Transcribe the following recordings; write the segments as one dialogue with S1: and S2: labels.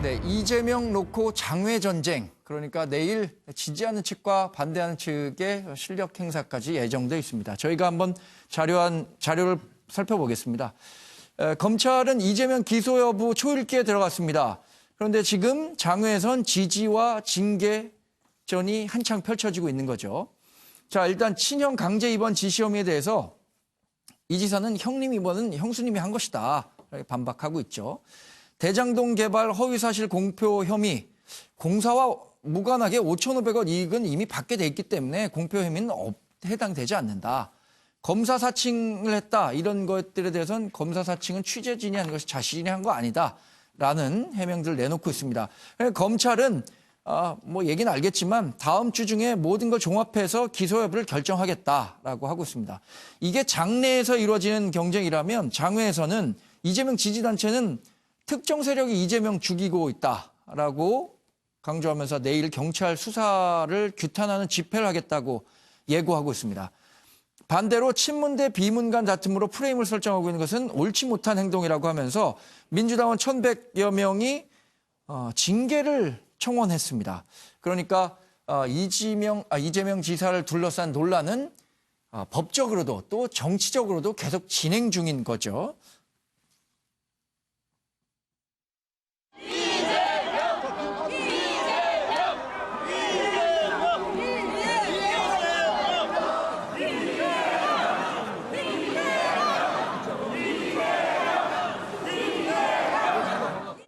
S1: 네, 이재명 놓고 장외 전쟁. 그러니까 내일 지지하는 측과 반대하는 측의 실력 행사까지 예정돼 있습니다. 저희가 한번 자료를 살펴보겠습니다. 검찰은 이재명 기소 여부 초읽기에 들어갔습니다. 그런데 지금 장외에선 지지와 징계전이 한창 펼쳐지고 있는 거죠. 자, 일단 친형 강제 입원 지시 혐의에 대해서 이 지사는 형님 입원은 형수님이 한 것이다. 반박하고 있죠. 대장동 개발 허위사실 공표 혐의, 공사와 무관하게 5,500억 이익은 이미 받게 돼 있기 때문에 공표 혐의는 해당되지 않는다. 검사 사칭을 했다. 이런 것들에 대해서는 검사 사칭은 취재진이 한 것이 자신이 한 거 아니다.라는 해명들을 내놓고 있습니다. 검찰은 뭐 얘기는 알겠지만 다음 주 중에 모든 걸 종합해서 기소 여부를 결정하겠다라고 하고 있습니다. 이게 장내에서 이루어지는 경쟁이라면 장외에서는 이재명 지지단체는 특정 세력이 이재명 죽이고 있다라고 강조하면서 내일 경찰 수사를 규탄하는 집회를 하겠다고 예고하고 있습니다. 반대로 친문 대 비문 간 다툼으로 프레임을 설정하고 있는 것은 옳지 못한 행동이라고 하면서 민주당원 1,100여 명이 징계를 청원했습니다. 그러니까 이재명 지사를 둘러싼 논란은 법적으로도 또 정치적으로도 계속 진행 중인 거죠.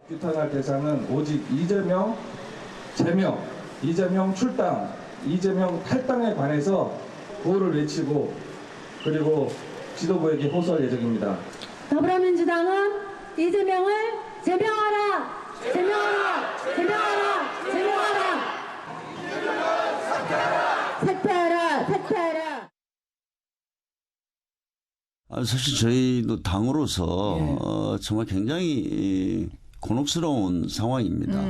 S2: 규탄할 대상은 오직 이재명 제명, 이재명 출당, 이재명 탈당에 관해서 구호를 외치고 그리고 지도부에게 호소할 예정입니다.
S3: 더불어민주당은 이재명을 제명하라! 제명하라! 제명하라! 제명하라! 사퇴하라! 사퇴하라!
S4: 사실 저희도 당으로서 정말 굉장히 곤혹스러운 상황입니다.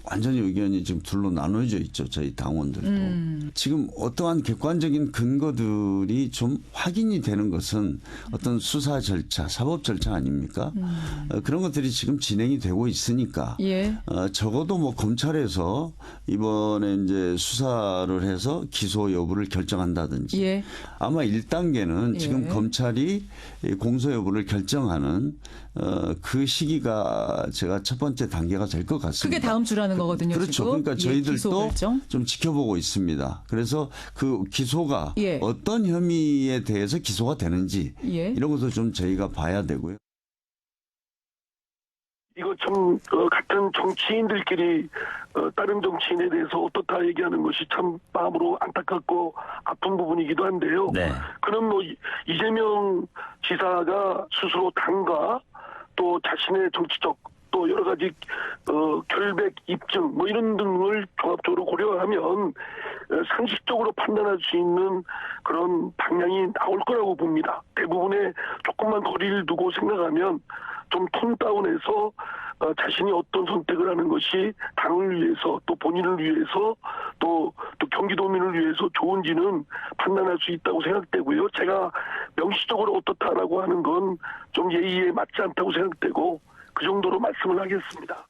S4: 완전히 의견이 지금 둘로 나눠져 있죠. 저희 당원들도. 지금 어떠한 객관적인 근거들이 좀 확인이 되는 것은 어떤 수사 절차, 사법 절차 아닙니까? 그런 것들이 지금 진행이 되고 있으니까 적어도 뭐 검찰에서 이번에 이제 수사를 해서 기소 여부를 결정한다든지 아마 1단계는 지금 검찰이 공소 여부를 결정하는 그 시기가 제가 첫 번째 단계가 될 것 같습니다.
S5: 그게 다음 주라는 거거든요.
S4: 그렇죠.
S5: 지금.
S4: 그러니까 저희들도 좀 지켜보고 있습니다. 그래서 그 기소가 어떤 혐의에 대해서 기소가 되는지 이런 것도 좀 저희가 봐야 되고요.
S6: 이거 참 같은 정치인들끼리 다른 정치인에 대해서 어떻다 얘기하는 것이 참 마음으로 안타깝고 아픈 부분이기도 한데요. 그럼 뭐 이재명 지사가 스스로 당과 또 자신의 정치적 또 여러 가지 결백 입증 뭐 이런 등을 종합적으로 고려하면 상식적으로 판단할 수 있는 그런 방향이 나올 거라고 봅니다. 대부분의 조금만 거리를 두고 생각하면 좀 톤 다운해서 자신이 어떤 선택을 하는 것이 당을 위해서 또 본인을 위해서 또 경기도민을 위해서 좋은지는 판단할 수 있다고 생각되고요. 제가 명시적으로 어떻다라고 하는 건 좀 예의에 맞지 않다고 생각되고 그 정도로 말씀을 하겠습니다.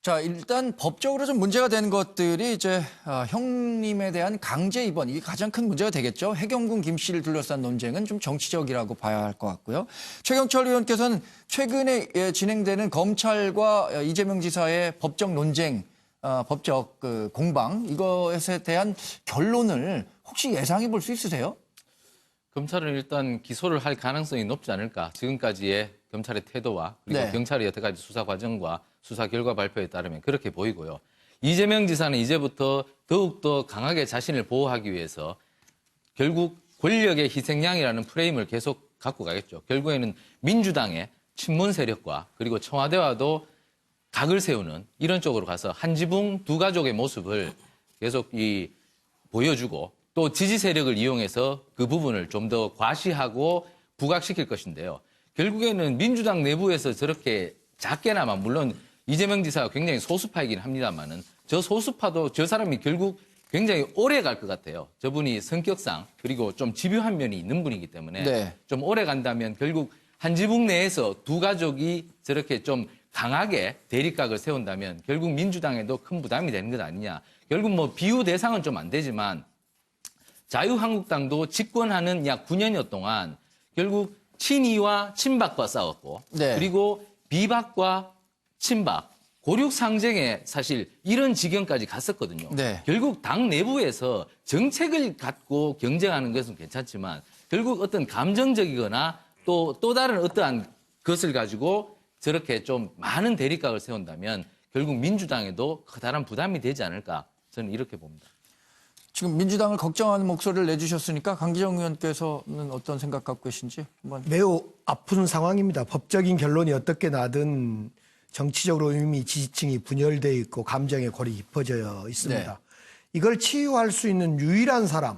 S1: 자, 일단 법적으로 좀 문제가 되는 것들이 이제 형님에 대한 강제 입원, 이게 가장 큰 문제가 되겠죠. 해경군 김 씨를 둘러싼 논쟁은 좀 정치적이라고 봐야 할 것 같고요. 최경철 의원께서는 최근에 진행되는 검찰과 이재명 지사의 법적 논쟁, 법적 공방, 이것에 대한 결론을 혹시 예상해 볼 수 있으세요?
S7: 검찰은 일단 기소를 할 가능성이 높지 않을까. 지금까지의 검찰의 태도와 그리고 경찰의 여태까지 수사 과정과 수사 결과 발표에 따르면 그렇게 보이고요. 이재명 지사는 이제부터 더욱더 강하게 자신을 보호하기 위해서 결국 권력의 희생양이라는 프레임을 계속 갖고 가겠죠. 결국에는 민주당의 친문 세력과 그리고 청와대와도 각을 세우는 이런 쪽으로 가서 한 지붕 두 가족의 모습을 계속 보여주고 또 지지 세력을 이용해서 그 부분을 좀 더 과시하고 부각시킬 것인데요. 결국에는 민주당 내부에서 저렇게 작게나마 물론 이재명 지사가 굉장히 소수파이긴 합니다만은 저 소수파도 저 사람이 결국 굉장히 오래 갈 것 같아요. 저분이 성격상 그리고 좀 집요한 면이 있는 분이기 때문에 좀 오래 간다면 결국 한 지붕 내에서 두 가족이 저렇게 좀 강하게 대립각을 세운다면 결국 민주당에도 큰 부담이 되는 것 아니냐. 결국 뭐 비유 대상은 좀 안 되지만 자유한국당도 집권하는 약 9년여 동안 결국 친이와 친박과 싸웠고
S1: 네.
S7: 그리고 비박과 친박, 고륙상쟁에 사실 이런 지경까지 갔었거든요.
S1: 네.
S7: 결국 당 내부에서 정책을 갖고 경쟁하는 것은 괜찮지만 결국 어떤 감정적이거나 또 다른 어떠한 것을 가지고 저렇게 좀 많은 대립각을 세운다면 결국 민주당에도 커다란 부담이 되지 않을까 저는 이렇게 봅니다.
S1: 지금 민주당을 걱정하는 목소리를 내주셨으니까 강기정 의원께서는 어떤 생각 갖고 계신지 한번.
S5: 매우 아픈 상황입니다. 법적인 결론이 어떻게 나든 정치적으로 이미 지지층이 분열되어 있고 감정의 골이 깊어져 있습니다.
S1: 네.
S5: 이걸 치유할 수 있는 유일한 사람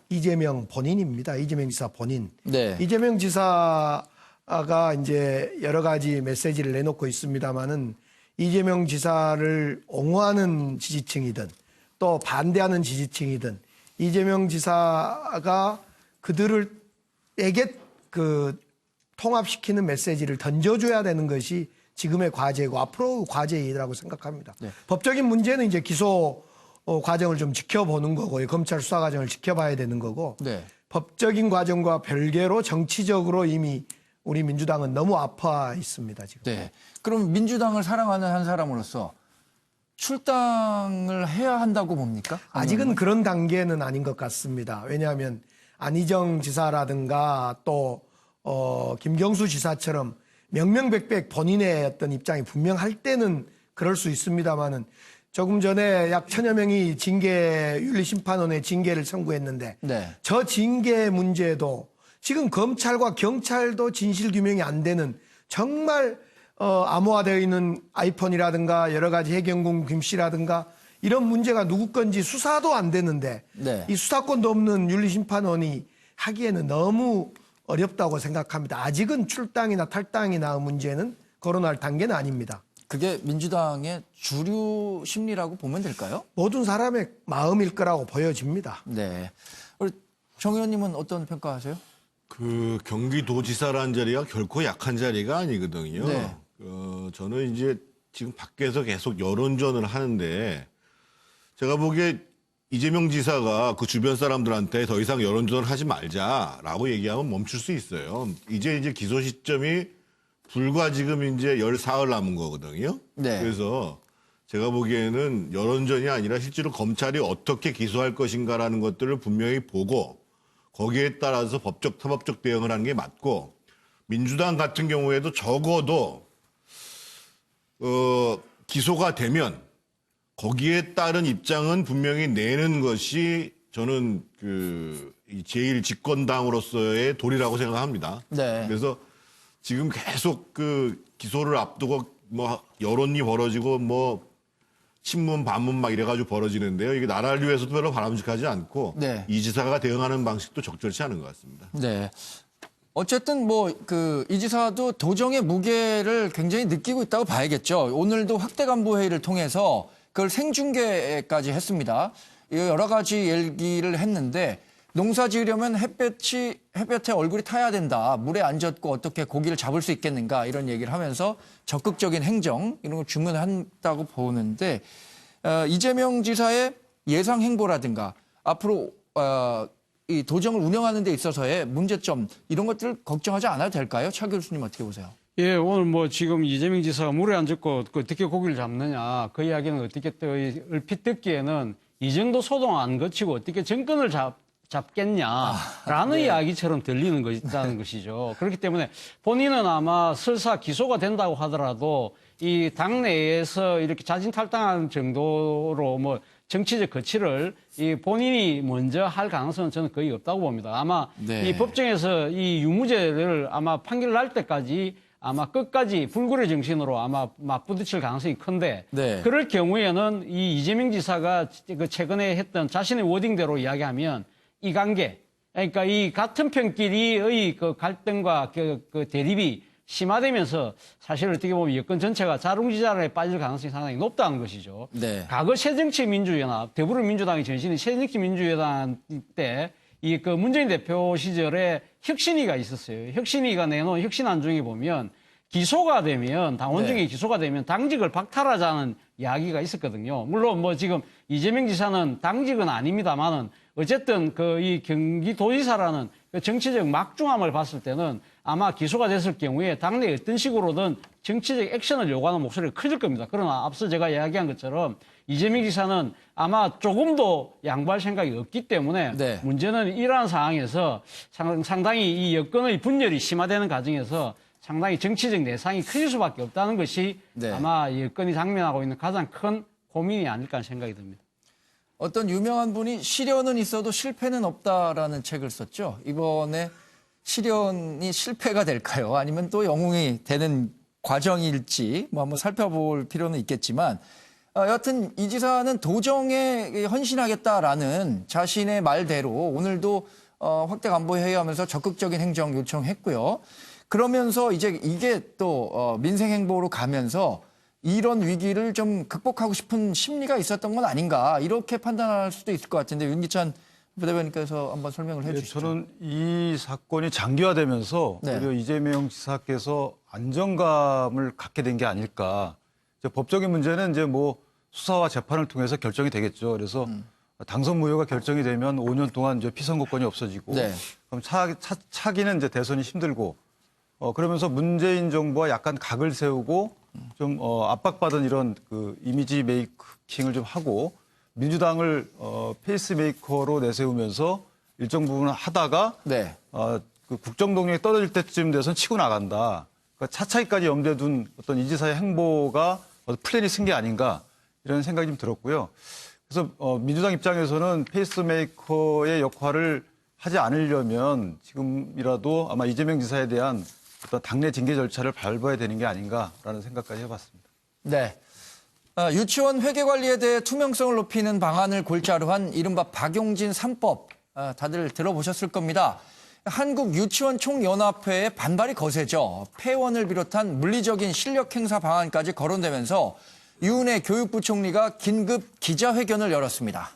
S5: 이재명 본인입니다. 이재명 지사 본인.
S1: 네.
S5: 이재명 지사가 이제 여러 가지 메시지를 내놓고 있습니다만은 이재명 지사를 옹호하는 지지층이든 또 반대하는 지지층이든 이재명 지사가 그들에게 그 통합시키는 메시지를 던져줘야 되는 것이 지금의 과제고 앞으로 과제이라고 생각합니다.
S1: 네.
S5: 법적인 문제는 이제 기소 과정을 좀 지켜보는 거고요. 검찰 수사 과정을 지켜봐야 되는 거고
S1: 네.
S5: 법적인 과정과 별개로 정치적으로 이미 우리 민주당은 너무 아파 있습니다. 지금.
S1: 네. 그럼 민주당을 사랑하는 한 사람으로서 출당을 해야 한다고 봅니까?
S5: 아직은 그런 단계는 아닌 것 같습니다. 왜냐하면 안희정 지사라든가 또 김경수 지사처럼 명명백백 본인의 어떤 입장이 분명할 때는 그럴 수 있습니다만은 조금 전에 약 1000여 명이 윤리심판원에 징계를 청구했는데
S1: 네.
S5: 저 징계 문제도 지금 검찰과 경찰도 진실규명이 안 되는 정말 암호화되어 있는 아이폰이라든가 여러 가지 해경궁 김씨라든가 이런 문제가 누구 건지 수사도 안 되는데
S1: 네.
S5: 이 수사권도 없는 윤리심판원이 하기에는 너무 어렵다고 생각합니다. 아직은 출당이나 탈당이나 문제는 거론할 단계는 아닙니다.
S1: 그게 민주당의 주류 심리라고 보면 될까요?
S5: 모든 사람의 마음일 거라고 보여집니다.
S1: 네. 우리 정 의원님은 어떤 평가하세요?
S8: 그 경기도지사라는 자리가 결코 약한 자리가 아니거든요.
S1: 네.
S8: 저는 이제 지금 밖에서 계속 여론전을 하는데 제가 보기에 이재명 지사가 그 주변 사람들한테 더 이상 여론전을 하지 말자라고 얘기하면 멈출 수 있어요. 이제 기소 시점이 불과 지금 이제 14일 남은 거거든요.
S1: 네.
S8: 그래서 제가 보기에는 여론전이 아니라 실제로 검찰이 어떻게 기소할 것인가라는 것들을 분명히 보고 거기에 따라서 법적, 타법적 대응을 하는 게 맞고 민주당 같은 경우에도 적어도 기소가 되면 거기에 따른 입장은 분명히 내는 것이 저는 이 제일 집권당으로서의 도리라고 생각합니다.
S1: 네.
S8: 그래서 지금 계속 그 기소를 앞두고 뭐 여론이 벌어지고 뭐 신문 반문 막 이래가지고 벌어지는데요. 이게 나라를 위해서도 별로 바람직하지 않고
S1: 네.
S8: 이 지사가 대응하는 방식도 적절치 않은 것 같습니다.
S1: 네. 어쨌든 이 지사도 도정의 무게를 굉장히 느끼고 있다고 봐야겠죠. 오늘도 확대 간부 회의를 통해서 그걸 생중계까지 했습니다. 여러 가지 얘기를 했는데 농사 지으려면 햇볕에 얼굴이 타야 된다. 물에 안 젖고 어떻게 고기를 잡을 수 있겠는가 이런 얘기를 하면서 적극적인 행정 이런 걸 주문한다고 보는데 이재명 지사의 예상 행보라든가 앞으로 이 도정을 운영하는 데 있어서의 문제점 이런 것들 걱정하지 않아도 될까요? 차 교수님 어떻게 보세요?
S9: 예, 오늘 뭐 지금 이재명 지사가 물에 안 젖고 어떻게 고기를 잡느냐 그 이야기는 어떻게 또 얼핏 듣기에는 이 정도 소동 안 거치고 어떻게 정권을 잡겠냐라는
S1: 네.
S9: 이야기처럼 들리는 것이라는 것이죠. 그렇기 때문에 본인은 아마 설사 기소가 된다고 하더라도 이 당내에서 이렇게 자진 탈당하는 정도로 뭐 정치적 거취를 이 본인이 먼저 할 가능성은 저는 거의 없다고 봅니다. 아마
S1: 네.
S9: 이 법정에서 이 유무죄를 아마 판결 날 때까지 아마 끝까지 불굴의 정신으로 아마 맞부딪힐 가능성이 큰데
S1: 네.
S9: 그럴 경우에는 이 이재명 지사가 그 최근에 했던 자신의 워딩대로 이야기하면 이 관계 그러니까 이 같은 편끼리의 그 갈등과 그 대립이 심화되면서 사실 어떻게 보면 여권 전체가 자롱지자에 빠질 가능성이 상당히 높다는 것이죠.
S1: 네.
S9: 과거 새정치민주연합, 더불어민주당의 전신인 새정치민주연합 때 이 그 문재인 대표 시절에 혁신위가 있었어요. 혁신위가 내놓은 혁신안 중에 보면 기소가 되면 당원
S1: 네.
S9: 중에 기소가 되면 당직을 박탈하자는 이야기가 있었거든요. 물론 뭐 지금 이재명 지사는 당직은 아닙니다만은 어쨌든 그 이 경기도지사라는 그 정치적 막중함을 봤을 때는 아마 기소가 됐을 경우에 당내 어떤 식으로든 정치적 액션을 요구하는 목소리가 커질 겁니다. 그러나 앞서 제가 이야기한 것처럼 이재명 지사는 아마 조금도 양보할 생각이 없기 때문에
S1: 네.
S9: 문제는 이러한 상황에서 상당히 이 여권의 분열이 심화되는 과정에서 상당히 정치적 내상이 커질 수밖에 없다는 것이
S1: 네.
S9: 아마 여건이 당면하고 있는 가장 큰 고민이 아닐까 하는 생각이 듭니다.
S1: 어떤 유명한 분이 시련은 있어도 실패는 없다라는 책을 썼죠. 이번에 시련이 실패가 될까요? 아니면 또 영웅이 되는 과정일지 뭐 한번 살펴볼 필요는 있겠지만 여하튼 이 지사는 도정에 헌신하겠다라는 자신의 말대로 오늘도 확대 간부 회의하면서 적극적인 행정 요청했고요. 그러면서 이제 이게 또 민생 행보로 가면서 이런 위기를 좀 극복하고 싶은 심리가 있었던 건 아닌가 이렇게 판단할 수도 있을 것 같은데 윤기찬 부대변인께서 한번 설명을 해주시죠.
S10: 저는 이 사건이 장기화되면서
S1: 네.
S10: 오히려 이재명 지사께서 안정감을 갖게 된 게 아닐까. 이제 법적인 문제는 이제 뭐 수사와 재판을 통해서 결정이 되겠죠. 그래서 당선 무효가 결정이 되면 5년 동안 이제 피선거권이 없어지고
S1: 네.
S10: 그럼 차기는 이제 대선이 힘들고 그러면서 문재인 정부와 약간 각을 세우고 좀 압박받은 이런 그 이미지 메이킹을 좀 하고 민주당을 페이스메이커로 내세우면서 일정 부분 하다가
S1: 네.
S10: 그 국정 동력이 떨어질 때쯤 돼선 치고 나간다. 그러니까 차차기까지 염두에 둔 어떤 이 지사의 행보가 플랜이 쓴 게 아닌가 이런 생각이 좀 들었고요. 그래서 민주당 입장에서는 페이스메이커의 역할을 하지 않으려면 지금이라도 아마 이재명 지사에 대한 어떤 당내 징계 절차를 밟아야 되는 게 아닌가라는 생각까지 해봤습니다.
S1: 네. 유치원 회계 관리에 대해 투명성을 높이는 방안을 골자로 한 이른바 박용진 3법 다들 들어보셨을 겁니다. 한국유치원총연합회의 반발이 거세죠. 폐원을 비롯한 물리적인 실력 행사 방안까지 거론되면서 유은혜 교육부총리가 긴급 기자회견을 열었습니다.